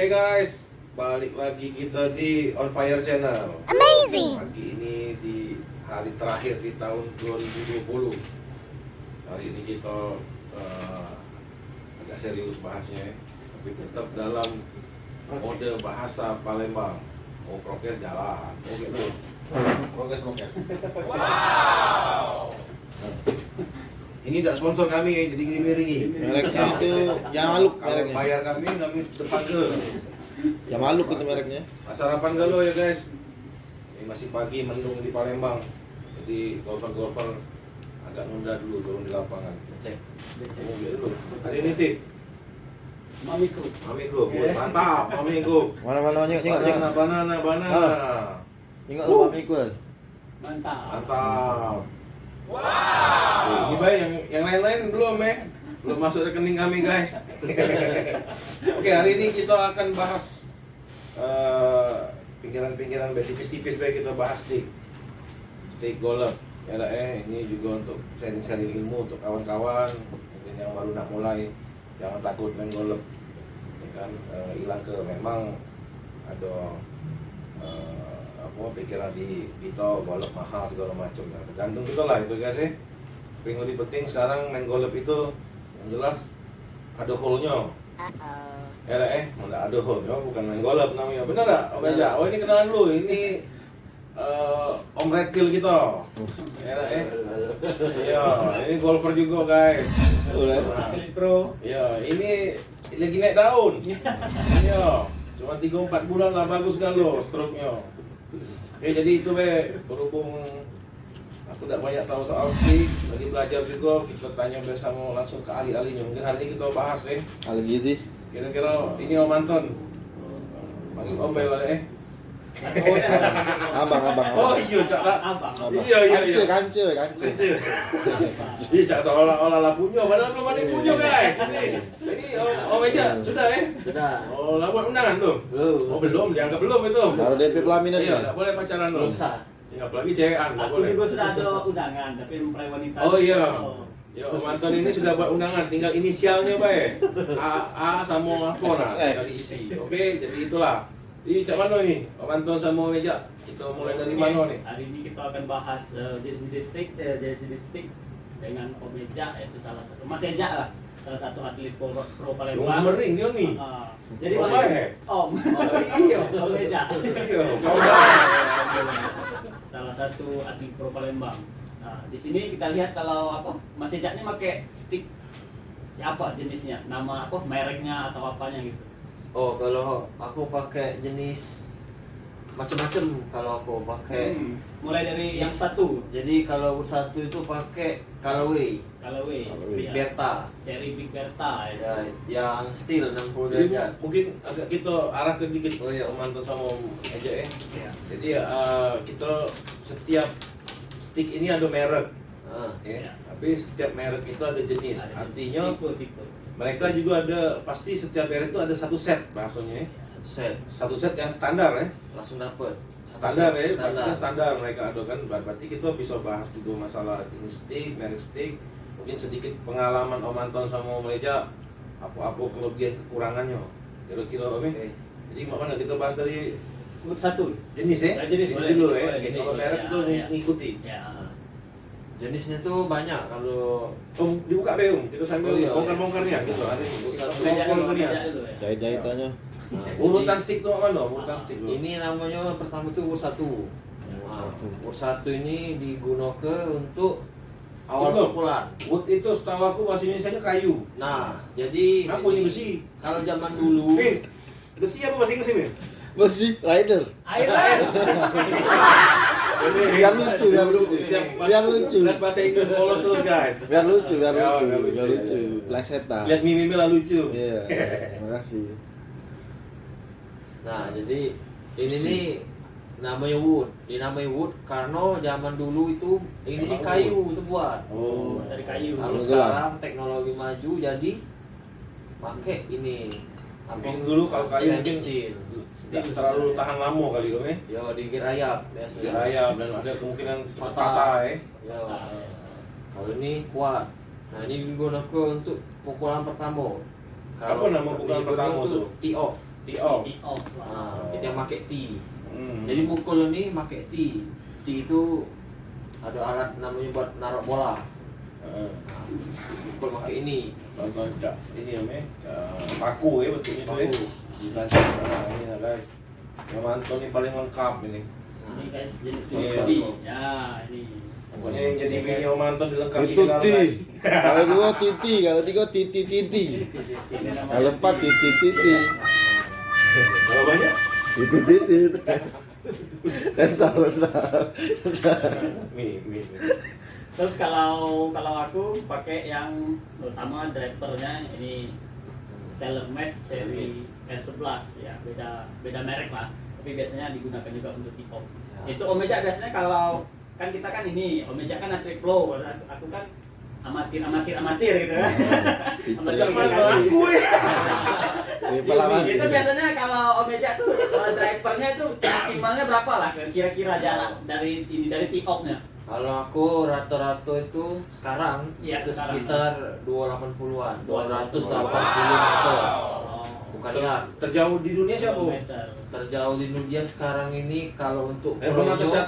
Oke guys, balik lagi kita di On Fire Channel. Amazing. Pagi ini di hari terakhir di tahun 2020. Hari ini kita agak serius bahasnya, tapi tetap dalam mode bahasa Palembang. Oh, prokes jalan. Oh gitu. Prokes. Wow. Ini tidak sponsor kami ya, jadi gini miringi. Mereknya itu Yamaluk Kalau mereknya. bayar kami depan ke. Yamaluk itu mereknya. Sarapan galau ya guys. Ini masih pagi mendung di Palembang. Jadi golfer agak nunda dulu turun di lapangan. Cek. Oh, lihat dulu. Hari ini Tik. Mamiku. Mamiku, mantap, Mamiku. Mana nyengok. Banana. Nyengok lu mamiku. Mantap. Mantap. Wow. Ini baik yang lain-lain belum belum masuk rekening kami guys. Oke, hari ini kita akan bahas pinggiran-pinggiran tipis-tipis baik kita bahas stick golf. Ya lah ini juga untuk sharing-sharing ilmu untuk kawan-kawan mungkin yang baru nak mulai, jangan takut main golf. Ya kan hilang ke memang ada pikiran di kita golf mahal segala macam. Nah, tergantung kita lah itu guys ya. Yang lebih penting sekarang main golf itu yang jelas ada hole-nya. Ya lah ada hole-nya, bukan main golf namanya. Benar tak? Om Eja. Oh ini kenalan lu. Ini Om Reptil kita. Ya lah Iya, ini golfer juga guys. Pro. Ya, ini lagi naik daun. Iya. Cuma 3-4 bulan lah bagus kalau stroke-nya. Oke, jadi itu berhubung aku tidak banyak tahu soal stick, lagi belajar juga, kita tanya bersama langsung ke ahli-ahlinya. Mungkin hari ini kita bahas Lagi sih. kira-kira ini Om Anton. Panggil Om Bel Abang. Oh iya, Cak. Abang. Iya. Kance. Iya, Cak seolah-olah lah punya, padahal belum ada yang punya guys. Ini Om Eja sudah Sudah. Oh, lah buat undangan belum? Belum. Oh belum, dianggap belum itu. Baru DP pelaminan Iya, ya. nggak boleh pacaran Belum loh. sah. Ya, apalagi cewekan, nggak Aku boleh. juga sudah ada undangan, tapi mempelai wanita. Oh iya. Oh. Ya, Om Anton ini sudah buat undangan, tinggal inisialnya baik. A sama apa nah, tinggal diisi. Oke, jadi itulah. Ini cak mana nih? Om Anton sama Meja. Kita mulai dari mana nih? Hari ini kita akan bahas jenis stick dengan Om Eja, itu salah satu Mas Eja lah, salah satu atlet pro Yang Palembang. mering dia nih. Jadi Om baik. Om. Iya. Om Eja. Iya. Salah satu atlet pro Palembang. Nah, di sini kita lihat kalau Mas Eja ini pakai stick ya apa jenisnya, nama mereknya atau apanya gitu. Oh, kalau aku pakai jenis macam-macam. Kalau aku pakai Mulai dari yang satu, jadi kalau satu itu pakai Callaway Callaway, Big ya. Bertha. Seri Big Bertha Ya, yang steel 60 Jadi derajat. mungkin agak kita arahkan dikit. Oh iya. Om Anton sama Om Eja Ya. Jadi kita setiap stick ini ada merek. Ya. Tapi setiap merek itu ada jenis. Artinya tipe. mereka juga ada, pasti setiap merek itu ada satu set bahasanya ya. Satu set Satu set yang standar ya. langsung dapat. Standar ya, standar mereka ada kan. Berarti kita bisa bahas juga masalah jenis stick, merek stick. Mungkin sedikit pengalaman Om Anton sama Om Eja, apa kelebihan kekurangannya. Kira-kira Om. Oke. Jadi mana kita bahas dari Satu. jenis ya? Ya, jenis, boleh, dulu jenis, ya. boleh, Jadi jenis. kalau merek Ya, itu ya. mengikuti. Ya. Jenisnya tuh banyak. Kalau Dibuka Beum, kita sambil Oh, iya. bongkar-bongkarnya gitu. Ada ini. Satu. Om Eja dulu, Om Bongkar-bongkarnya. Eja dulu ya. Jahit-jahitannya. Urutan stick tuh mana? Urutan stick dulu. ini namanya pertama itu Ur 1. Ur 1 ini digunakan untuk awal Belum. pukulan. Wood itu setahu aku bahasa Indonesia kayu. Nah, jadi Apa ini besi? kalau zaman dulu Min, besi apa bahasa Inggris Min? Besi rider. Air. Biar lucu. Biar lucu. Les bahasa Inggris polos terus guys. Biar lucu. Ya, biar Lucu. ya. Plesetan. Lihat mimi lah lucu. Iya. Makasih. Nah, jadi ini nih namanya wood. Dinamai wood karena zaman dulu itu ini Emang kayu itu buat. Oh. Dari kayu. Kalau Gelang. sekarang teknologi maju jadi pakai ini. Mungkin dulu kalau kayu mungkin steel. tidak terlalu tahan lama kali Om ya. Ya digirayap biasanya. Dirayap dan ada kemungkinan patah ya. Ya. Kalau ini kuat. Nah, ini digunakan untuk pukulan pertama. Apa nama pukulan digunakan pertama untuk tuh? tee off. T-off. T-off. Nah, kita yang pakai T. Hmm. Jadi mukul ini pakai T. T itu ada alat namanya buat naruh bola. Heeh. Nah, mukul pakai ini. Contoh cak ini paku ya betulnya tuh ya. Paku. Ditancap. Nah, ini lah guys. Yang Anton ini paling lengkap ini. Ini guys jenis Iya. tadi. Ya, ini. Pokoknya yang jadi mini Om Anton dilengkapi Itu dengan T. guys. Kalau 2 titi, kalau 3 titi titi. Kalau 4 titi titi. Kalau banyak? Titi titi. Dan salah. Mini. Terus kalau aku pakai yang sama drivernya ini TaylorMade seri R11 ya, beda merek lah. Tapi biasanya digunakan juga untuk T-off. Ya. Itu Omeja biasanya kalau kan kita kan ini Omeja kan triplo, aku kan amatir gitu kan. Amatir kali. Itu biasanya kalau Omeja tuh drivernya itu maksimalnya berapa lah kira-kira jarak dari T-off-nya? Kalau aku rata-rata itu sekarang Iya, itu sekarang. sekitar 280-an, 280 meter. Bukan ya. Terjauh di dunia siapa? Om? Meter. Terjauh di dunia sekarang ini kalau untuk Yang pernah pro-nya,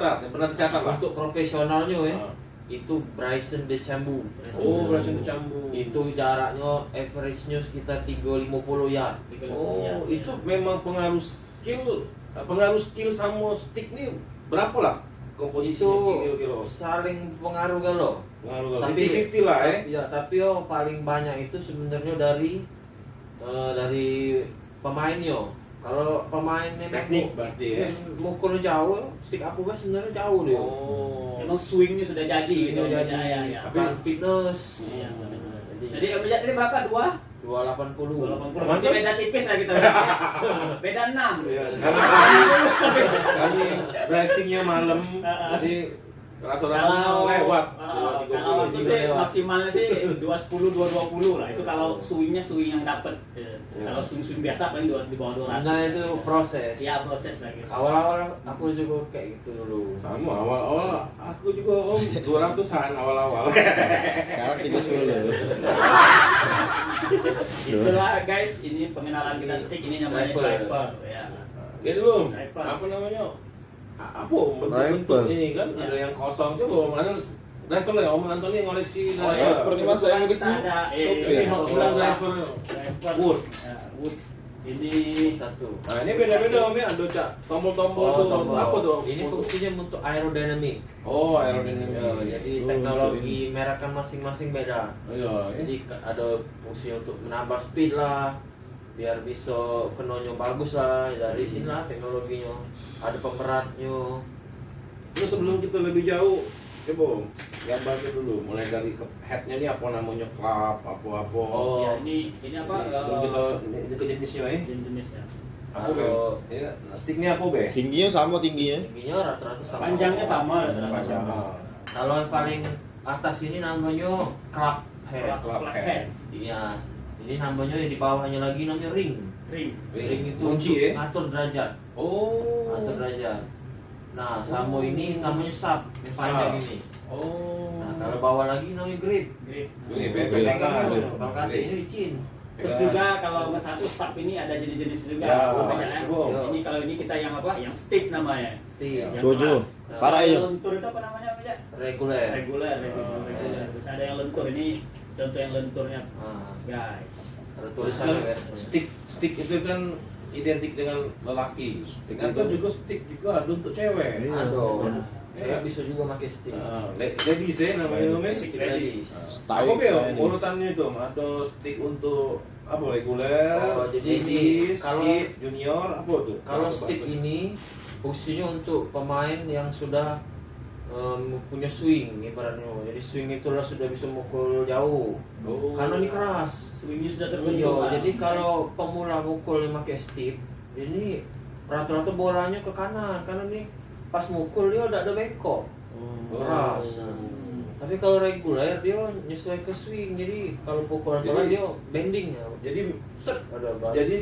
tercatat lah. untuk profesionalnya ya, Ah. itu Bryson DeChambeau. Oh, berhasil tercambung. Itu jaraknya average-nya sekitar 350 yard. Oh, itu memang pengaruh skill sama stick nih berapa lah komposisinya Itu kira-kira? saling pengaruh kalau. Pengaruh Tapi 50-50 lah Ya, tapi paling banyak itu sebenarnya dari pemainnya. Kalau pemainnya Teknik berarti ya. mukul jauh, stick apa bah sebenarnya jauh dia. Oh. Emang swingnya sudah jadi gitu. Sudah jadi. Ya. Akan fitness. Iya, benar. Jadi Jadi Omeja tadi berapa? 280. 280. Berarti beda tipis lah kita. Beda 6. Iya, karena kami drivingnya malam, jadi rasa-rasanya lewat. Kalau aku sih maksimalnya sih 210 220 lah. Itu kalau swing yang dapet. Kalau swing biasa paling di bawah 200. Nah itu proses. Ya proses lagi. Awal-awal aku juga kayak gitu dulu. Sama awal-awal aku juga Om 200-an awal-awal. Sekarang 30. Itulah guys, ini pengenalan kita stick ini namanya Driver. driver ya. Gitu belum? Driver. Apa namanya? Apa bentuk-bentuk Driver. ini kan? Ya. Ada yang kosong coba mana driver lah Om Antoni ngoleksi Oh, driver. Driver ini masa yang Inggris nih? Ada Iya. Ulang driver. driver Wood. Ya, Woods. Ini Satu. Nah ini beda-beda Om ya, ada cak tombol-tombol tuh. tombol. Apa tuh? Ini fungsinya untuk aerodynamic. Oh, aerodynamic. Ya, jadi teknologi merek kan masing-masing beda. Iya, ini. Jadi ada fungsi untuk menambah speed lah, biar bisa kenonyo bagus lah. Dari sini lah teknologinya. Ada pemeratnya. Terus sebelum kita lebih jauh, coba Om, gambarnya dulu. Mulai dari headnya ini apa namanya, klap, apa-apa. Oh. ya, ini apa? Sebelum kita ini ke jenisnya ya. jenisnya. Apa Be? Kalau- Ini sticknya apa Be? Tingginya sama tingginya. Tingginya rata-rata sama. Panjangnya sama. Panjang. Kalau yang paling atas ini namanya club head. Club head. Iya. Ini namanya di bawahnya lagi namanya ring. Ring. Ring itu Kunci untuk ya? ngatur derajat. Oh. Ngatur derajat. Nah, samo ini namanya sub, yang panjang Sub. ini. Oh. Nah, kalau bawah lagi namanya grip. Grip. Ini Grip. pegangan. Kalau kaki ini licin. Terus juga kalau nomor 1 sub ini ada jenis-jenis juga. Ya, Banyak ya. itu. Ini kalau ini kita yang apa? Yang stick namanya. Steel. Yang Jojo. keras. Parah Kalau ya. lentur itu apa namanya Mas? Reguler. Reguler. iya. Terus ada yang lentur ini contoh yang lenturnya Nah, guys. ada tulisannya guys. Stick itu kan identik dengan lelaki. Stick Ternyata itu. juga stick juga ada untuk cewek. Iya. Aduh. Iya. Saya bisa juga pakai stick. Ladies ya namanya namanya. Stick Ladies. ladies. Apa Bel? Chinese. Urutannya itu ada stick untuk apa reguler, Oh, jadi ladies, kalau- skip, junior, apa tuh? Kalau Bahasa- stick bahasa. ini fungsinya untuk pemain yang sudah punya swing ibaratnya. Jadi swing itulah sudah bisa mukul jauh. Oh. Karena ini keras. Swingnya sudah Iya, terbentuk. Pak. jadi kalau pemula mukul yang pakai stick, ini rata-rata bolanya ke kanan karena ini pas mukul dia udah ada bengkok. Oh. Keras. Tapi kalau reguler dia nyesuai ke swing. Jadi kalau pukulan bola Jadi- dia bending ya. Jadi Set ada balik. jadi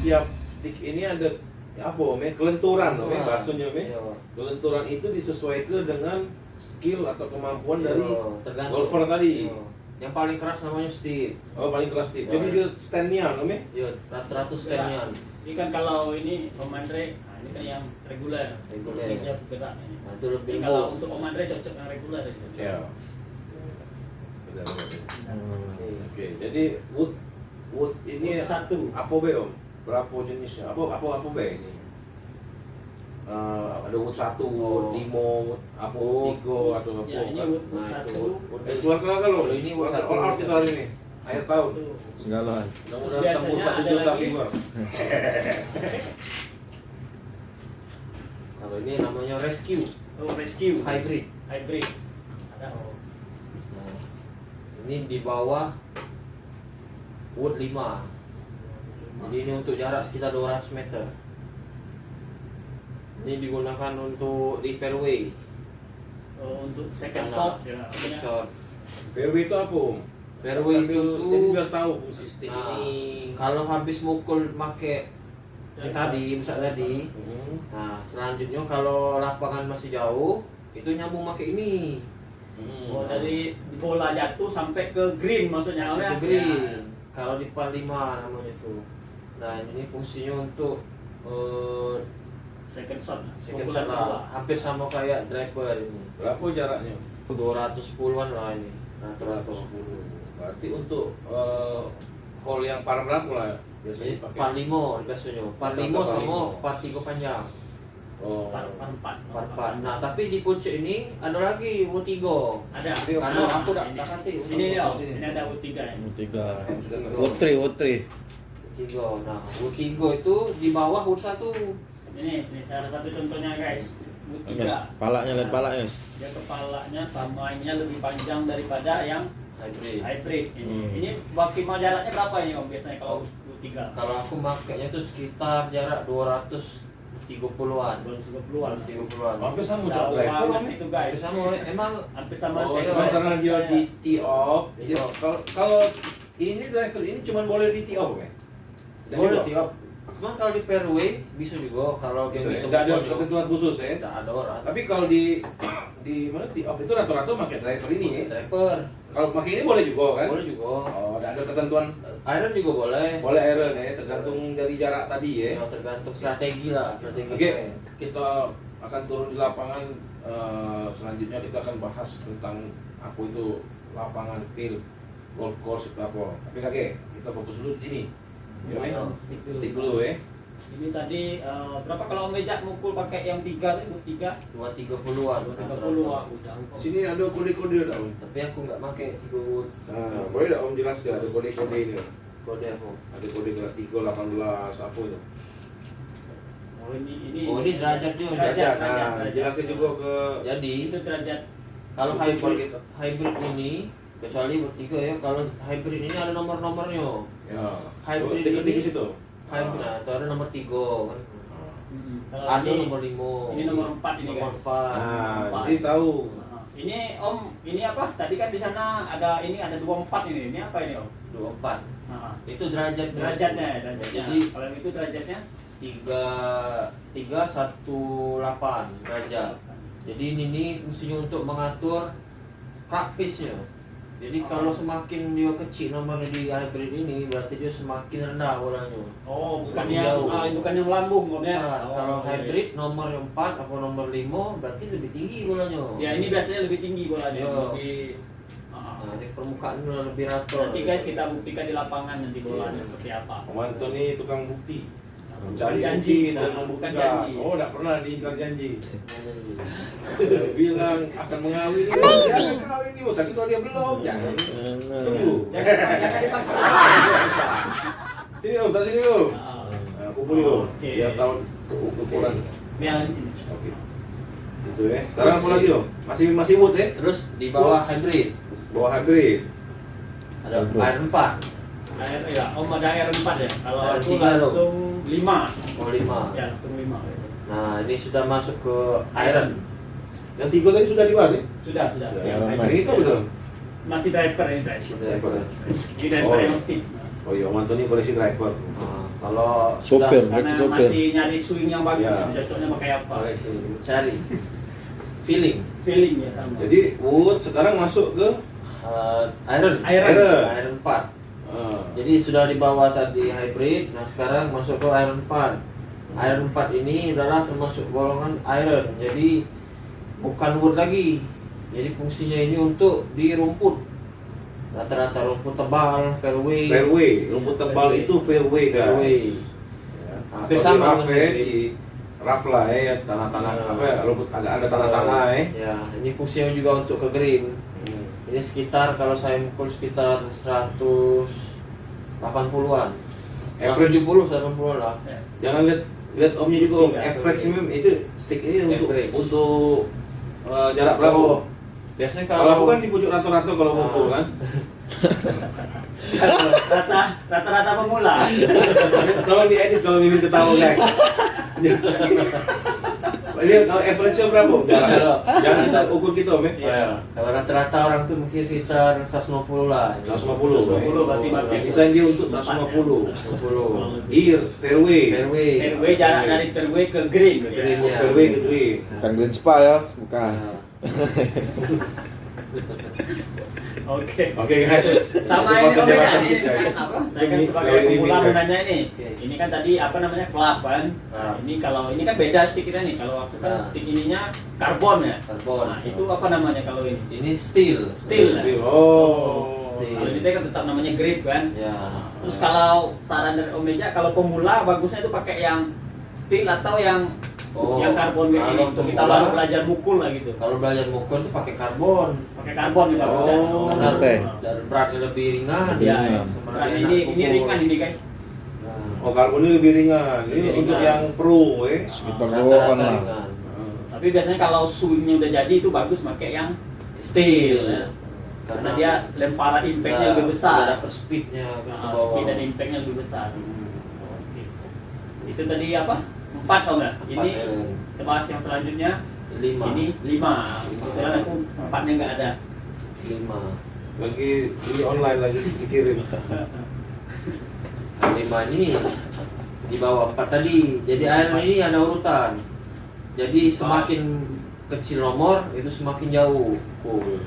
tiap stick ini ada apa Om ya? Kelenturan Om ya bahasanya Om ya. Iya. Kelenturan itu disesuaikan dengan skill atau kemampuan dari Iya, tergantung. golfer tadi. Iya. Yang paling keras namanya Steve. Oh paling keras tip. Jadi dia stand-nya Om ya? Iya, rata-rata stand-nya. Ini kan kalau ini Om Andre, nah ini kan yang reguler. Reguler. Dia bergerak ini. Nah, itu lebih Jadi kalau lembut. untuk Om Andre cocok yang reguler itu. Iya. Benar. Oke. Oke, jadi wood ini Wood satu. apa be Om? Berapa jenisnya? Apa be ini? Ada wood 1, wood 5, wood apa wood 3 atau apa? Ya ini kan? wood Nah, satu. itu. Keluar kalau Kalau ini wood 1. all out kita hari ini. Akhir tahun. Itu. Segalaan. Mudah-mudahan Biasanya tembus 1 ada juta lagi. viewer. Kalau ini namanya Rescue Oh, rescue. Hybrid. Hybrid. Ada oh. Nah, ini di bawah wood 5. Jadi ini untuk jarak sekitar 200 meter. Ini digunakan untuk di fairway. Oh, untuk second Karena shot ya. second sebenarnya. shot. Fairway itu apa Om? Fairway Sambil- itu jadi biar tahu fungsi stick Nah, ini. kalau habis mukul make yang tadi, misal tadi, Hmm. nah selanjutnya kalau lapangan masih jauh, itu nyambung make ini. Oh, dari bola jatuh sampai ke green maksudnya Om ya. Itu green. Kalau di par 5 namanya itu. Nah ini fungsinya untuk Second shot. second Pukulan shot kedua. lah, hampir sama kayak driver ini. Berapa jaraknya? 210-an lah ini. Nah, 110. Berarti untuk hole yang par berapa lah biasanya Ini pakai? par 5 biasanya. Par 5 Par sama 5. par 3 panjang. Oh. Par 4. Par 4. Nah, tapi di puncak ini ada lagi wood 3. Ada. Ini Karena Nah, aku dah ini. kasih. Ini dia, Om. Sini. Ini ada U3 ya. Tiga. Yang sudah ngerti. Wood 3. 3. Nah, wood 3 itu di bawah wood 1. Ini salah satu contohnya guys. U3. Guys, palanya lihat pala guys. Dia kepalanya samanya lebih panjang daripada yang Hybrid. hybrid ini. Hmm. Ini maksimal jaraknya berapa ini Om biasanya kalau U3? Kalau aku makainya itu sekitar jarak 230-an. 230-an. 230-an. Hampir sama Jauh driver banget Om. itu guys. Hampir sama emang Hampir sama Oh, driver. cuma karena dia Saya- di tee off. Jadi kalau ini driver ini cuma boleh di tee off ya? Dan boleh juga? tiap. Cuman kalau di fairway bisa juga kalau Bisa, game bisa tidak ada mukul juga. ketentuan khusus ya. Tidak ada orang. Tapi kalau di mana tee off itu rata-rata pakai driver ini ya. Driver Kalau pakai ini boleh juga kan? boleh juga. Oh, ada ketentuan. Iron juga boleh. Boleh iron ya, tergantung dari jarak tadi ya. Ya, tergantung strategi lah, strategi. Oke, kita akan turun di lapangan. Selanjutnya kita akan bahas tentang apa itu lapangan field, golf course itu apa. Tapi kakek, kita fokus dulu di sini. Ya, Ayo, stick dulu ya. Ini tadi berapa kalau Om mukul pakai yang 3 tadi, 3 230-an. 230 ah, udah. Sini ada kode-kode dah Om. Tapi aku nggak pakai 3 wood. Nah, boleh tak Om jelaskan ada kode-kode ini? Kode aku. Ada kode 318 apa itu? Oh ini. Oh, ini derajatnya. Derajat. Nah, jelaskan juga ke Jadi Itu derajat. kalau Itu hybrid kita. hybrid ini kecuali bertiga ya, kalau hybrid ini ada nomor-nomornya. ya. Hybrid Ketik ini- di situ. Hybrid nah, itu ada nomor 3 kan. Kalau Ada ini- nomor 5. ini nomor 4 ini, Nomor guys. 4. Nah, jadi tahu. Ini Om, ini apa? Tadi kan di sana ada 24 ini. Ini apa ini Om? 24. Nah, Itu derajat derajatnya. Jadi kalau itu derajatnya 318 derajat. Jadi ini fungsinya untuk mengatur praktisnya. Jadi kalau semakin dia kecil nomornya di hybrid ini berarti dia semakin rendah bolanya. oh, bukan Semakin yang jauh. bukan yang lambung Om ya. Nah, Oh, kalau oke. hybrid nomor 4 atau nomor 5 berarti lebih tinggi bolanya. Ya ini biasanya lebih tinggi bolanya, Yo. lebih Nah, ini permukaan udah lebih rata. nanti guys kita buktikan di lapangan nanti bolanya seperti apa. Om Antoni tukang bukti. Bukan Mencari janji bukti kita, dan bukan membuktikan. janji. Oh, tidak pernah diingkar janji. Dia bilang akan mengawini. Jangan kawin nih, tapi kalau dia belum, jangan. Tunggu. Jangan dipaksa. Sini Om, taruh sini Om. Ah, Nah, kumpuli Om. Oke. Biar tahu ukuran. biar di sini. Oke. Itu ya. Sekarang apa lagi Om? Masih wood ya? Terus di bawah Wood. hybrid Bawah hybrid. ada iron 4. Air ya, Om ada air 4 ya. Kalau Air aku 3 loh. langsung 5. Oh 5. Ya, langsung 5. Nah, ini sudah masuk ke iron. Yang 3 tadi sudah dibahas ya? Sudah. Sudah. Ya, Iron air. Man. Yang itu betul. Masih driver ini driver. Driver. Ini driver Oh. yang stick. Oh iya, Om Antoni koleksi driver. Nah, kalau Sopir, sudah berarti Karena sopir. masih nyari swing yang bagus, Ya. cocoknya pakai apa? koleksi mencari feeling Feeling ya sama. Jadi wood sekarang masuk ke Iron Iron. 4. Ah. Jadi sudah dibawa tadi hybrid, nah sekarang masuk ke Iron 4. Iron 4 ini adalah termasuk golongan iron, jadi bukan wood lagi. Jadi fungsinya ini untuk di rumput. Rata-rata rumput tebal, fairway. Rumput tebal itu fairway guys. Fairway. Ya. Hampir Atau sama di rough dengan ya, hybrid. di rough lah ya, tanah-tanah apa ya, rumput agak ada tanah-tanah ya. Ya, ini fungsinya juga untuk ke green. Ini sekitar kalau saya mukul sekitar 180-an. Average. 170 80 lah. Ya. Jangan lihat omnya juga om. Tiga. Average itu stick ini Average. untuk jarak berapa? Oh, Om? biasanya Kalau aku kan di pucuk rata-rata kalau Ah. mukul kan. Rata-rata pemula. Tolong diedit kalau Mimin ketawa guys. Lihat kalau average-nya berapa? Om? Jangan kita ukur kita om ya. Ya, kalau rata-rata orang tuh mungkin sekitar 150 lah. 150. 150 berarti pakai. Desain dia untuk 150. 150. Ear, fairway. Fairway. Fairway jarak dari fairway ke green. Ke green-nya. Fairway ke green. Bukan green spa ya, bukan. Nah, Oke. Oke guys. Sama Itu ini om penjelasan ini kita. apa? Saya kan Demi sebagai kalau ini pemula kan. mau nanya ini. Oke. Ini kan tadi apa namanya club kan. Ah. Ini kalau ini kan beda stick kita nih. Kalau aku kan Ah. stick ininya karbon ya. Karbon. Nah, itu apa namanya kalau ini? ini steel. Steel. Oh. Steel. Kalau ini kan tetap namanya grip kan. Ya. Terus kalau saran dari Om Meja, kalau pemula bagusnya itu pakai yang steel atau yang Oh, karbon kayak kalau gini untuk kita pemula- baru belajar mukul lah gitu. Kalau belajar mukul tuh pakai karbon. Pakai karbon nih bagusnya. Oh, Karena ngerti. Dan beratnya lebih ringan. Iya, Ringan. Berat ini ringan ini guys. Nah, Oh, karbon ini lebih ringan. Ini Lebih untuk ringan. yang pro Sekitar rata-rata doang lah. ringan. Tapi biasanya kalau swingnya udah jadi itu bagus pakai yang steel ya. Karena dia lemparan impactnya lebih besar. Ada speednya ke Nah, bawah. speed dan impactnya lebih besar. Oke. Itu tadi apa? 4 Om ya? Ini kita bahas yang selanjutnya. 5. Ini 5. Kebetulan aku 4-nya nggak ada. 5. Lagi beli online lagi dikirim. Nah, 5 ini di bawah 4 tadi. Jadi air ini ada urutan. Jadi semakin kecil nomor itu semakin jauh. Cool.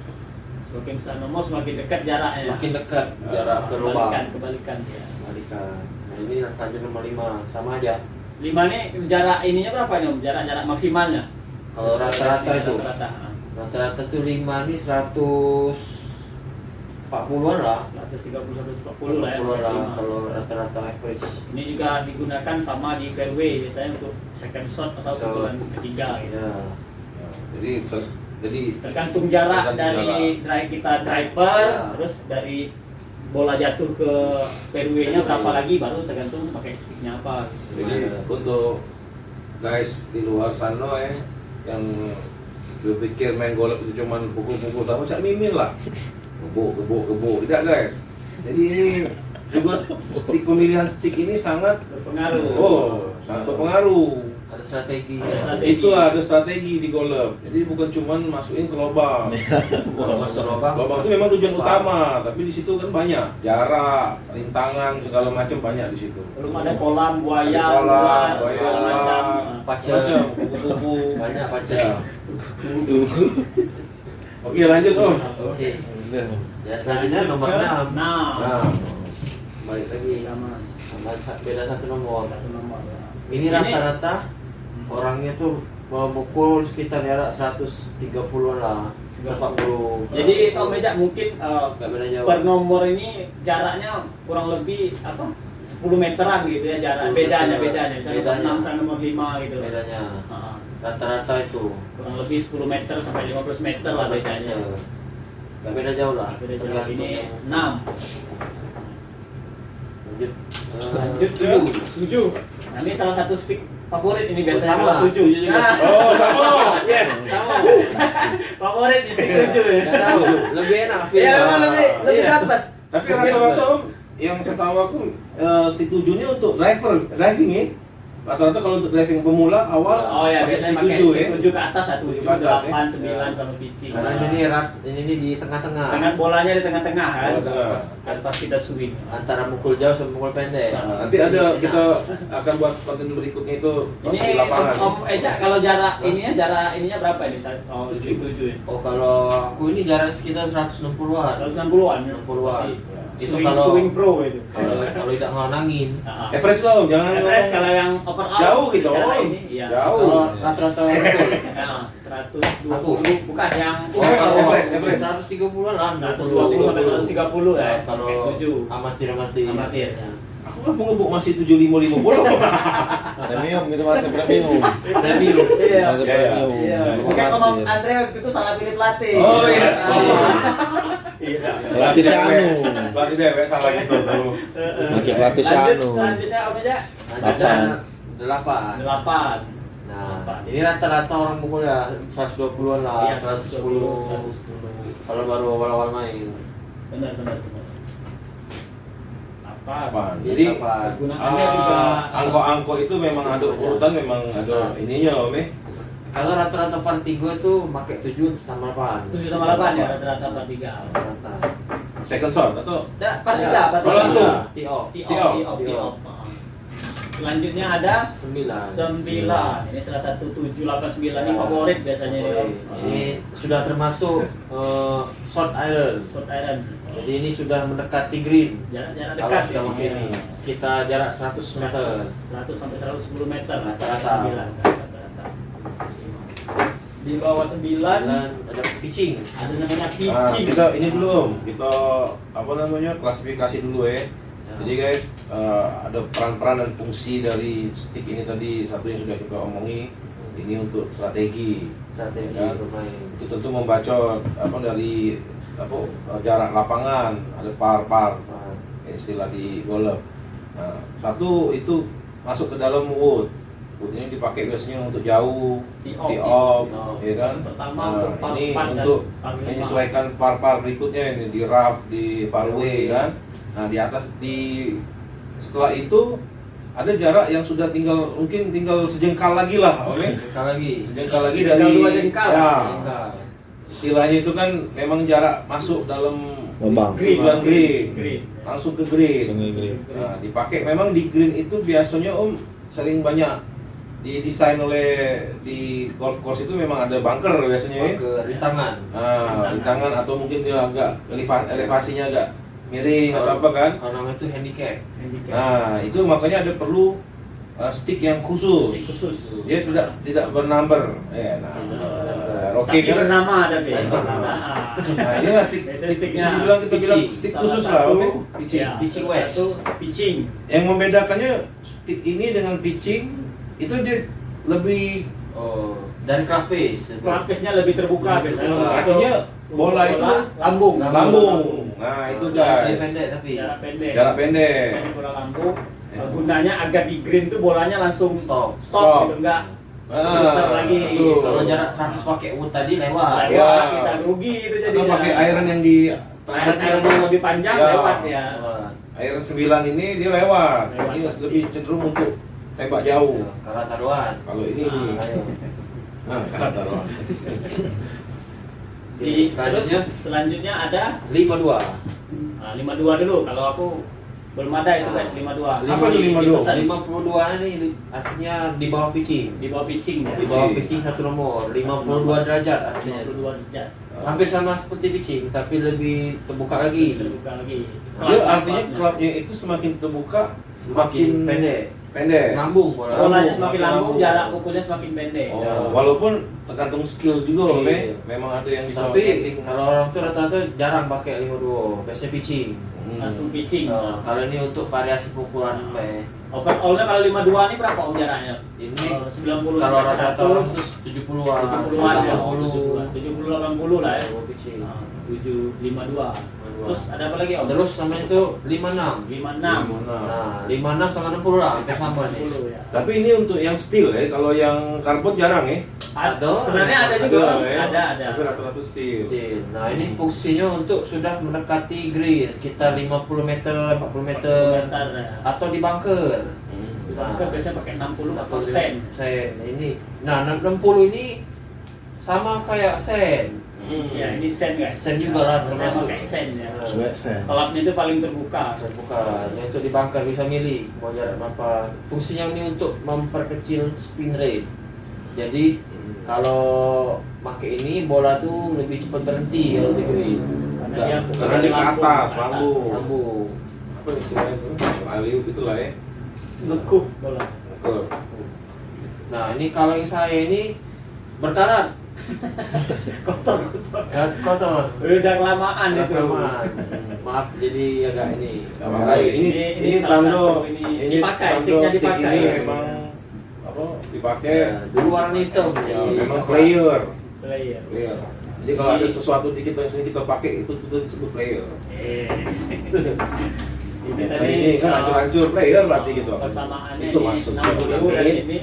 Semakin besar nomor semakin dekat jaraknya. Semakin dekat jarak ke lubang. Kebalikan ya. Kebalikan. Nah, ini saja nomor 5 sama aja. 5 nih jarak ininya berapa nih Om? Jarak maksimalnya? Kalau rata-rata itu. Rata-rata. Rata-rata tuh 5 ini 140-an lah. 130 140 lah ya. 140 lah Lima. kalau rata-rata average. Ini juga digunakan sama di fairway biasanya untuk second shot atau So, pukulan ketiga gitu. Ya. Jadi Tergantung jarak Tergantung dari drive kita driver, Ya. terus dari bola jatuh ke fairway-nya berapa lagi baru tergantung pakai sticknya apa. Jadi untuk guys di luar sana yang berpikir main golf itu cuma pukul-pukul sama cak mimin lah, gebuk, tidak guys. Jadi ini juga pemilihan stick ini sangat sangat berpengaruh. Ada strategi. Ada strategi. Itulah ada strategi di golf. Jadi bukan cuma masukin ke lubang. Kalau masuk lubang. Lubang itu memang tujuan utama, tapi di situ kan banyak jarak, rintangan segala macam banyak di situ. Belum ada kolam buaya, Ada kolam, ular, buaya, segala macam. ular. Pacel. Macam kupu-kupu. Banyak pacel. Ya. Oke lanjut om. Oke. Ya selanjutnya nomor 6. Nah, Balik lagi sama beda satu nomor. satu nomor. Ini rata-rata orangnya tuh memukul sekitar jarak 130 lah, 140. Jadi Om Meja mungkin Nggak beda jauh. per nomor ini jaraknya kurang lebih apa 10 meteran gitu ya jarak 10 bedanya meter. misalnya Bedanya. nomor 6 sama nomor 5 gitu. Bedanya Heeh. rata-rata itu. Kurang lebih 10 meter sampai 15 meter lah bedanya. Nggak beda jauh lah. Beda jauh. Tergantung Ini yang- 6. Lanjut. Lanjut ke 7. Nah, ini salah satu stick favorit ini biasanya sama. kalau 7. Tujuh juga. Oh sama, yes. Sama. Favorit di stick 7 ya. Nggak tahu. Lebih enak. feel. Ya, memang lebih Iya. dapat. Tapi rata-rata om yang setahu aku stick 7 ini untuk driving ya. rata-rata kalau untuk driving pemula awal Oh ya, biasanya pakai stick 7 ya. stick 7 ke atas, 7, Tujuh ke atas, 8, 9 sama pitching. Karena ini di tengah-tengah. Tangan bolanya di tengah-tengah kan. Bola tengah. Pas kita swing. Antara mukul jauh sama mukul pendek. Nah, nanti ada kita akan buat konten berikutnya itu pas Ini di lapangan. Om Eja kalau jarak ininya berapa ini? Oh, stick 7 ya. Oh, kalau aku ini jarak sekitar 160-an. 160-an. 60-an. Itu Swing, kalau swing pro itu. kalau tidak ngelangin. Average lah, Om, jangan Everest kalau yang open out jauh gitu, secara Om. ini, iya. Jauh. Kalau rata-rata betul. Nah, 120 bukan yang Oh, kalau Average. 130-an lah. 120 sampai 130 ya. Kalau Pakai 7. amatir. Amatir. Aku lah pengebuk masih 7550. Premium gitu masih premium. Premium. Iya. Masih Iya, iya. premium. Iya. Belum Mungkin mati. Om Andre waktu itu salah pilih pelatih. Oh, iya. Iya. Pelatih si Anu. Pelatih dewek salah gitu tuh. Pakai pelatih si Lanjut, Anu. selanjutnya Om Eja. Ada 8. 8. Nah, ini rata-rata orang mukul ya 120-an lah, Iya, 110. Kalau baru awal-awal main. Benar. Apaan? Jadi Jadi Gunakannya juga angko-angko itu memang ada urutan, memang ada ininya, Om. kalau rata-rata part 3 itu pakai 7 sama 8. 7 sama 8 ya rata-rata per 3. Rata. Second shot atau Per 3, per Oh, langsung. Tee off. Tee off. Selanjutnya ada 9. 9. Ini salah satu 789 ini favorit biasanya ini. Ini sudah termasuk short iron. Short iron. Jadi ini sudah mendekati green. Jarak Kalau dekat sudah pakai ini, sekitar jarak 100 meter. 100 sampai 110 meter Rata-rata. 9 rata-rata. Di bawah 9 Dan ada pitching. ada namanya Nah, pitching. kita ini dulu, Om. Kita apa namanya? Klasifikasi dulu ya. Jadi guys, ada peran-peran dan fungsi dari stick ini tadi. Satu yang sudah kita omongi, ini untuk strategi. Strategi Ya. bermain. Itu tentu membaca apa dari apa jarak lapangan, ada par-par, istilah di golf. Nah, satu itu masuk ke dalam wood. Wood ini dipakai biasanya untuk jauh, Tee tee off. off, ya kan? Pertama Nah, untuk par ini 4 dan untuk par 5. menyesuaikan par-par berikutnya ini di rough, di fairway kan. Nah, di atas setelah itu ada jarak yang sudah mungkin tinggal sejengkal lagi lah, oke? Sekali lagi. Sejengkal lagi Tinggal dari 2 jengkal. ya, Jengkal. istilahnya itu kan memang jarak masuk dalam Lubang. tujuan green, Green. langsung ke green. Sungai green. Nah, dipakai memang di green itu biasanya Om sering banyak didesain oleh di golf course itu memang ada bunker biasanya ya. Ke rintangan. Nah, di tangan atau mungkin dia agak elevasinya agak miring atau apa kan. Kalau namanya itu handicap. Handicap. Nah, itu makanya ada perlu stick yang khusus. Stick khusus. Dia tidak bernumber. Oke Tapi kan? bernama ada Pi. Tapi bernama. Nah, inilah stick. Itu Bisa sticknya. dibilang kita bilang Pitching. stick Salah khusus lah, satu, Om. ya. Pitching. ya, Pitching salah wedge. satu pitching. Yang membedakannya stick ini dengan pitching itu dia lebih Oh, dan craft face. Lapisnya lebih terbuka Lebih biasanya. terbuka. artinya bola itu lambung. lambung. Nah, itu Dia guys. pendek tapi. Jarak pendek. Jarak pendek. Ini bola lambung. Ya. Gunanya agar di green tuh bolanya langsung Stop. Stop. gitu, enggak Ah, putar lagi. betul. Kalau jarak 100 pakai wood tadi lewat. Ya. Lewat, kita rugi itu jadi. Atau pakai iron yang di iron yang lebih panjang Ya. lewat ya. Lewat. iron 9 ini dia lewat. Lewat Ini pasti. lebih cenderung untuk tembak jauh. Ya, karena taruhan. Kalau ini Ah, nih. Ayo. Nah, kata doang. Di, Selanjutnya terus selanjutnya ada 52. 52 dulu kalau aku belum ada itu guys 52. Apa tuh 52? Dipesan 52 ini artinya di bawah pitching. di bawah pitching ya. Di bawah pitching satu nomor, 52 derajat artinya. 52 derajat. Hampir sama seperti pitching tapi lebih terbuka lagi. Terbuka lagi. Dia artinya klubnya itu semakin terbuka, Semakin pendek. pendek. Lambung bola. Bolanya Lambung, semakin makin lambung, lambung. jarak pukulnya semakin pendek. Oh, Ya. walaupun tergantung skill juga, Om. Skill. Memang ada yang bisa Tapi hitting. kalau orang tuh rata-rata jarang pakai 52, biasanya pitching. Langsung pitching. Nah, kalau ini untuk variasi pukulan Open all-nya kalau 52 ini berapa om jaraknya? ini 90 kalau sampai rata-rata 100, orang tuh 70-an, 70-an ya, 80. 70 80 lah ya. Pitching. 752. Terus ada apa lagi om? Terus namanya itu 56. 56. Nah, 56 sama 60 lah, hampir sama nih. 60 ya. Tapi ini untuk yang steel ya, kalau yang karbon jarang ya. Ada. Sebenarnya ada juga. Om. ya. Ada. Tapi rata-rata steel. Nah, ini fungsinya untuk sudah mendekati green sekitar 50 meter, 40 meter Bentar ya. atau di bunker. bunker biasanya pakai 60 atau sen. Sen. Ini. Nah, 60 ini sama kayak sen. Ya, ini sen guys. Sen juga lah, Saya termasuk. pakai sen ya. Suek sen. Pelapnya itu paling terbuka. Terbuka. Nah, untuk dibangkar bisa milih mau jarak berapa. Fungsinya ini untuk memperkecil spin rate. Jadi kalau pakai ini bola tuh lebih cepat berhenti kalau di green. Karena di ke atas, lambung. Lambung. Apa istilahnya itu? Aliup itulah ya. Ngekuh bola. Betul. Nah, ini kalau yang saya ini berkarat. Kotor. Kotor. Udah kelamaan itu. Kelamaan. Maaf, jadi agak ini. Nggak apa-apa. Ini salah tando. satu, ini dipakai, tando sticknya stick dipakai. ini memang apa? Dipakai. Ya, dulu warna hitam. Ya, jadi memang coklat. player. Player. Player. Jadi kalau ada sesuatu di kita yang sini kita pakai itu disebut player. Ini Saya ini kan hancur-hancur player berarti gitu. Persamaannya Itu ini masuk 60 dan ini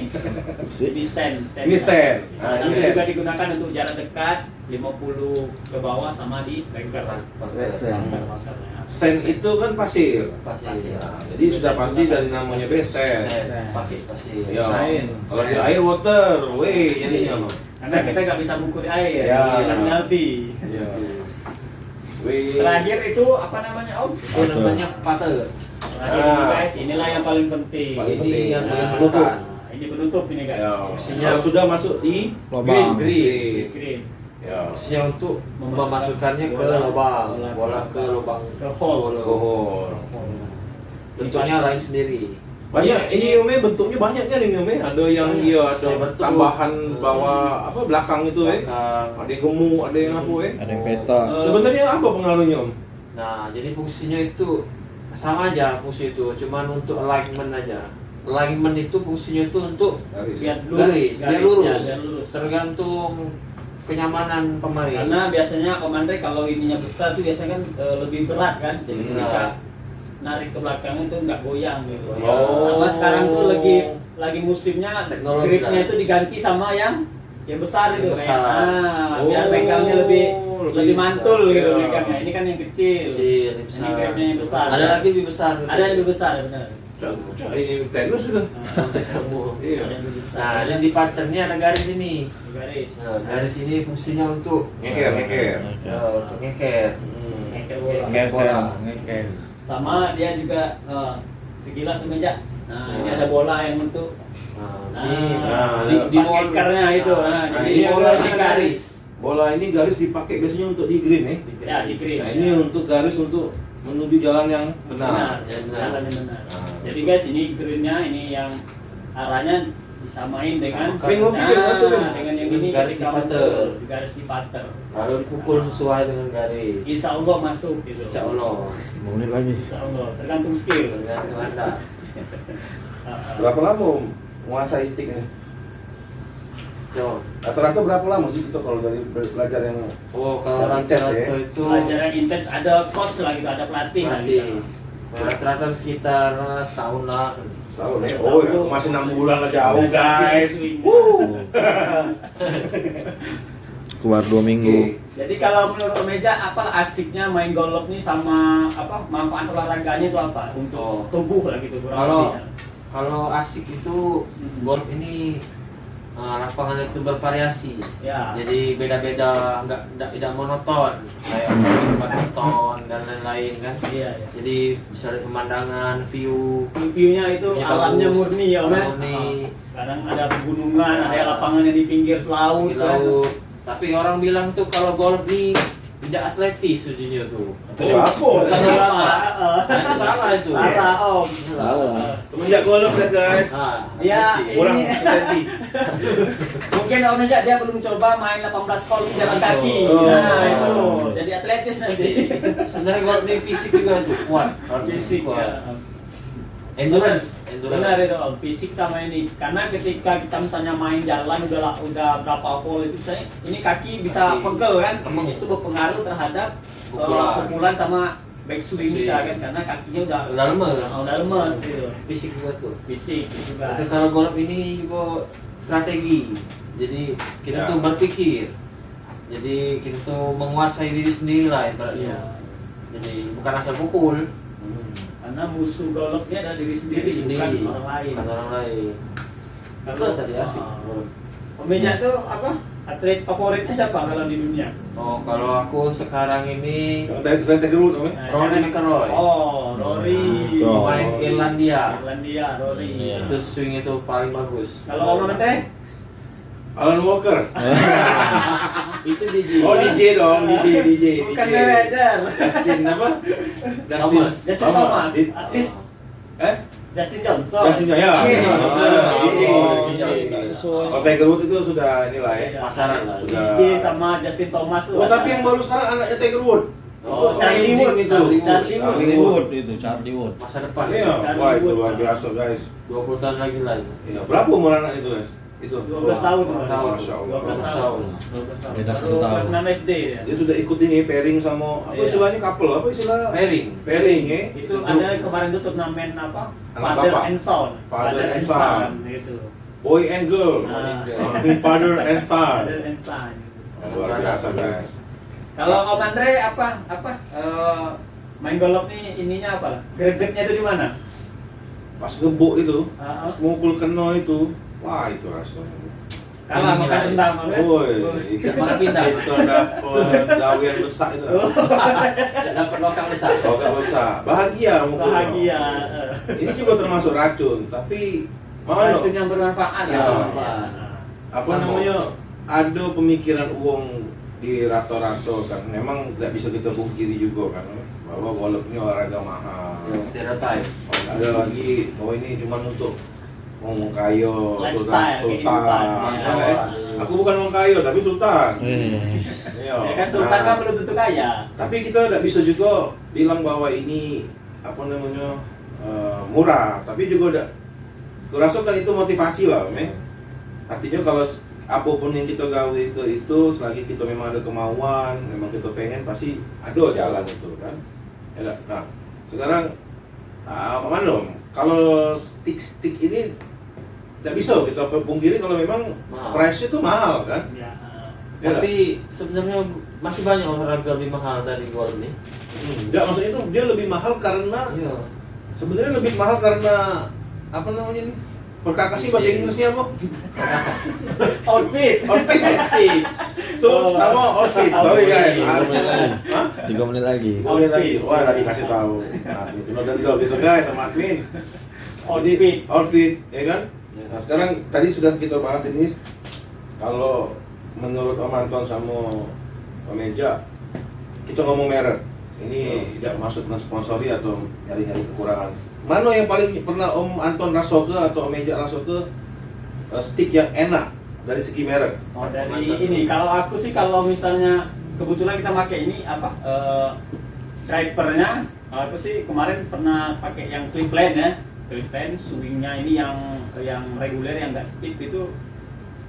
Sip. di sen. Ini sen. Nah, Ini ini sen. juga digunakan untuk jarak dekat 50 ke bawah sama di bunker. Pakai Sen. Bunker-bunkernya. Sen itu kan pasir. Pasir. Nah, jadi sudah pasti dari namanya besen. Pakai pasir. Ya. Sen. Kalau di air water, weh jadinya loh. Karena kita nggak bisa mengukur air, Ya. ya. Penalti. Ya. Weh. Terakhir itu apa namanya Om? Itu namanya pater. Terakhir ini guys, inilah yang paling penting. Paling Ini penting. yang Nah, menentukan. ini penutup ini guys. Ya. Fungsinya- Kalau sudah masuk di Lubang. green. Green. Ya. Fungsinya untuk memasukkannya ke lubang, bola ke lubang Ke hole. Kohor. Bentuknya lain sendiri. Banyak ini Ome bentuknya banyak kan ini Ome. Ada yang Banyak. dia ada Saya bentuk. tambahan bawah apa belakang itu Belakang. Ada yang gemuk, ada yang apa Ada yang peta. Sebenarnya apa pengaruhnya Om? Nah, jadi fungsinya itu sama aja fungsi itu, cuman untuk alignment aja. Alignment itu fungsinya itu untuk Garis. Biar garis, biar lurus. ya, biar lurus. Tergantung kenyamanan pemain. Karena biasanya komandai kalau ininya besar tuh biasanya kan lebih berat kan. Jadi Berat. ketika narik ke belakang itu nggak goyang gitu. Oh. Sama sekarang tuh lagi musimnya Teknologi gripnya kan? itu diganti sama yang besar itu Yang kayak. besar. Nah, biar Oh, pegangnya lebih lebih mantul besar. gitu Ya. pegangnya. Ini kan yang kecil. Kecil, Ini besar. gripnya yang besar. Ada lagi lebih besar. Ada yang lebih besar benar. Cak, ini tenis sudah. Kamu. Iya. Ada yang lebih besar. Nah, dan di patternnya ada garis ini. garis. Nah, garis ini fungsinya untuk Ngeker. untuk ngeker. Ngeker bola. Ngeker. Ngeker. Sama dia juga sekilas tuh meja. Nah, ini ada bola yang untuk Nah, di ngekernya itu. Nah, Nah, jadi ini bola ada ini garis. Bola ini garis dipakai biasanya untuk di green ya. Ya, di green. Nah, ini untuk garis untuk menuju jalan yang benar. Benar, benar. jalan yang benar. Nah. Jadi guys, ini greennya ini yang arahnya disamain dengan Samakan. Ring ngopi dengan tuh. dengan yang ini Garis ketika di pater. muncul, di garis di pater. Lalu dipukul sesuai dengan garis. Insya Allah masuk gitu. Insya Allah. 5 menit lagi. Insya Allah, tergantung skill. Tergantung Anda. Berapa lama Om menguasai stick ini? Coba. Rata-rata berapa lama sih kita kalau dari belajar yang Oh, kalau Yang intens rata-rata ya. itu Pelajaran intens ada coach lah gitu, ada pelatih lah berarti gitu. rata-rata sekitar setahun lah. setahun ya? Oh ya, masih 6 bulan lah jauh Udah guys. swing. Keluar 2 minggu. Oke. Jadi kalau menurut Meja apa asiknya main golf nih sama apa manfaat olahraganya itu apa untuk Oh. tubuh lah gitu kurang Kalau lebihnya. kalau asik itu golf ini lapangan itu bervariasi. Ya. Jadi beda-beda, tidak monoton kayak badminton dan lain-lain kan. Iya, iya. Jadi bisa dari pemandangan, view, View-nya itu View-nya alamnya bagus. murni ya, Om. ya? Murni. Kadang ada pegunungan, ada lapangan yang di pinggir laut. di kan. laut. Tapi orang bilang tuh kalau golf ini tidak atletis ujungnya tuh. Itu siapa? Bukan Iya, orang, Pak. Nah, itu salah itu. Salah, Om. Salah. Semenjak golf ya guys. Ah, Ya, atletis. Kurang ini- hati. Mungkin Om Meja dia belum coba main 18 hole jalan kaki. Oh. Nah, itu. Jadi atletis nanti. Sebenarnya golf ini fisik juga tuh kuat. Harus Fisik kuat. ya. Endurance, Benar itu Om, fisik sama ini. Karena ketika kita misalnya main jalan udah berapa hole itu misalnya ini kaki bisa Kaki. pegel kan, Emang. itu berpengaruh terhadap Pukulan. pukulan sama backswing Backswing. kita kan karena kakinya udah lemes. udah lemes gitu. Fisik juga tuh. Fisik juga. Tapi kalau golf ini juga strategi. Jadi kita Ya. tuh berpikir. Jadi kita tuh menguasai diri sendiri lah ibaratnya. Iya. Jadi bukan asal pukul. Karena musuh golfnya adalah diri sendiri, Diri bukan sendiri, orang lain. bukan orang lain. Itu tadi asik. Omeja tuh apa? Atlet favoritnya siapa kalau di dunia? Oh, kalau aku sekarang ini Yang selain Tiger Woods namanya? Rory McIlroy. Oh, Rory. Oh. Pemain Irlandia. Irlandia, Rory. Iya. Itu swing itu paling bagus. Kalau Om Mente? Alan Walker. Itu DJ. Oh DJ dong, DJ. Bukan Mayweather. Justin apa? Thomas. Justin Thomas. Di- Artis Eh? Justin Johnson. Justin ya. Iya. DJ. Sesuai. Oh Tiger Woods itu sudah inilah ya. Iya. Pasaran lah. Sudah. DJ sama Justin Thomas tuh. Oh ada. tapi yang baru sekarang anaknya Tiger Woods. Oh, Itu Charlie Charlie Wood itu. Charlie Charlie Wood. Charlie Wood itu, Charlie Wood. Masa depan. Iya, Charlie wah itu Wood. luar biasa guys. 20 tahun lagi lah. Iya, berapa umur anak itu guys? Itu 12 tahun. Masya Allah. 12 tahun. 12 tahun. Beda 1 Baru tahun. kelas 6 SD ya. Dia sudah ikut ini pairing sama apa Iya. istilahnya couple apa istilah Pairing. pairing ya? Itu ada kemarin tuh turnamen apa? Anak Father bapak. and Son. Father and Son. Gitu. Boy and girl. Ah. Father and son. Father and Son. Luar biasa guys. Kalau Om Andre main golf nih ininya apa lah? Gregetnya itu di mana? Pas gebuk itu, Ah, pas mukul keno itu, wah itu rasanya. Kalah makan rendang kan? Woi, Malah pindah. itu dapet gawian besar itu. Dapat lokal besar. Oke besar, bahagia mukul. Bahagia. Ini juga termasuk racun, tapi mana Racun yang bermanfaat Ya. apa Sama. namanya? Ada pemikiran uang di rato-rato kan, memang nggak bisa kita pungkiri juga kan, bahwa golf ini olahraga mahal. Stereotype. Ada lagi bahwa ini cuma untuk ngomong kayo, Lifestyle, sultan, kehidupan. misalnya, Ya. aku bukan ngomong kayo tapi sultan. Iya. Ya kan Sultan Nah, kan belum tentu kaya. tapi kita tidak bisa juga bilang bahwa ini apa namanya murah, tapi juga udah kurasa kan itu motivasi lah, meh. Artinya kalau apapun yang kita gawe ke itu, selagi kita memang ada kemauan, memang kita pengen, pasti ada jalan itu kan. Ya, tak? Nah, sekarang mana dong? Kalau stick ini tidak bisa kita pungkiri kalau memang Mahal. price-nya itu mahal kan. Ya. Ya, tak? Tapi sebenarnya masih banyak olahraga lebih mahal dari golf nih. Enggak, maksudnya itu dia lebih mahal karena Iya. sebenarnya lebih mahal karena apa namanya nih? Perkakasi bahasa Inggrisnya apa? Outfit. Outfit. Outfit. Terus sama outfit. Sorry guys. 3 menit lagi. Hah? 3 menit lagi. Boleh lagi. Wah, tadi kasih tahu. Admin itu dendam gitu guys sama admin. Outfit. Outfit, ya kan? Nah, sekarang tadi sudah kita bahas ini kalau menurut Om Anton sama Om Meja, kita ngomong merek. Ini tidak masuk mensponsori atau nyari-nyari kekurangan. Mana yang paling pernah Om Anton rasoke atau Om Meja rasoke stick yang enak dari segi merek? Oh dari ini, kalau aku sih kalau misalnya kebetulan kita pakai ini apa drivernya, aku sih kemarin pernah pakai yang Clipland ya, Clipland swingnya ini yang reguler yang nggak stick itu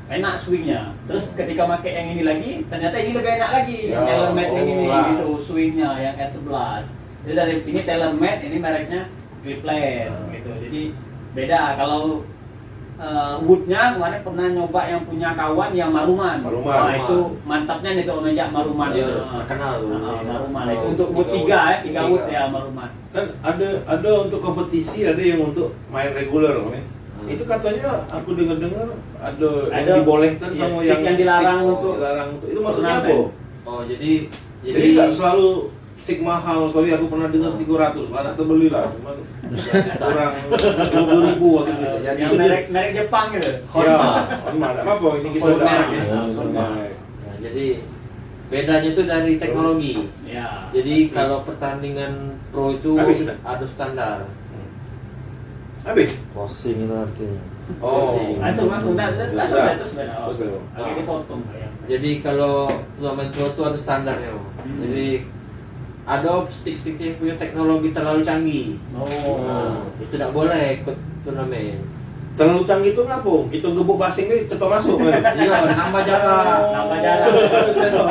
enak swingnya. Terus ketika pakai yang ini lagi, ternyata ini lebih enak lagi yang Ya, TaylorMade yang ini S11. gitu swingnya yang S11. Jadi dari ini TaylorMade, ini mereknya Clipland gitu. Jadi beda kalau woodnya kemarin pernah nyoba yang punya kawan yang Maruman. Maruman. Nah, itu mantapnya nih tuh meja Maruman. Iya, terkenal tuh. Maruman. Oh, Itu untuk wood 3 ya, 3 wood ya Maruman. Kan ada untuk kompetisi, ada yang untuk main reguler, Om. Itu katanya aku dengar-dengar ada yang Ada, dibolehkan iya, sama stick yang dilarang stick untuk dilarang untuk. Itu maksudnya apa? turnamen. Oh, jadi Jadi nggak selalu stick mahal. Sorry, aku pernah dengar 300, mana terbeli lah, cuman kurang 20.000 waktu itu. Jadi Yang merek Jepang gitu. ya, Honma, nggak apa-apa. Ini kita Full udah merek ya. full merek. Nah, jadi bedanya itu dari teknologi. Ya. Jadi kalau pertandingan pro itu Habis sudah? ada standar. Habis? Closing itu artinya. Oh, Langsung dah Sudah. terus dah. Terus belum? Agak dipotong ya. Jadi kalau turnamen pro itu ada standarnya. Jadi ada stick-stick yang punya teknologi terlalu canggih. Oh. Itu tidak boleh ikut turnamen. Terlalu canggih itu ngapa? Kita gebuk basing ini tetap masuk. Men. Iya, nambah jarak. Nambah jarak. Harus besok.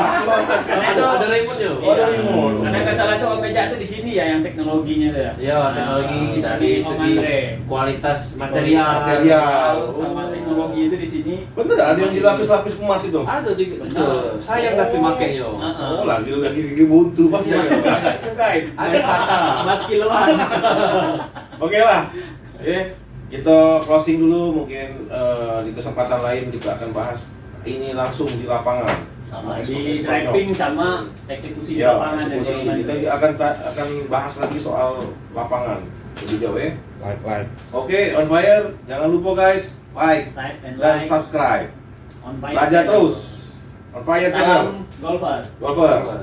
Karena itu Ada remote-nya. Oh, ada remote. Karena nggak salah tuh Om Meja tuh di sini ya yang teknologinya tuh ya. Ya, teknologi Nah, dari Om segi Andre. kualitas material. Material. Sama teknologi itu di sini. Bener ada yang dilapis-lapis emas itu? Ada juga. Benar. Betul. Sayang tapi makainya. Oh, lagi gigi buntu banget guys. Ada kata. Mas kiloan. Oke lah. Kita closing dulu, mungkin di kesempatan lain kita akan bahas ini langsung di lapangan. Sama Eksekusi di Spanyol. driving sama eksekusi di Ya, lapangan dan eksekusi. segala Kita macam. akan bahas lagi soal lapangan lebih jauh ya. Like. Oke, on fire. Jangan lupa guys, like Side and dan like subscribe. on fire Belajar channel. terus. On fire channel. Salam golfer. Golfer. Golfer.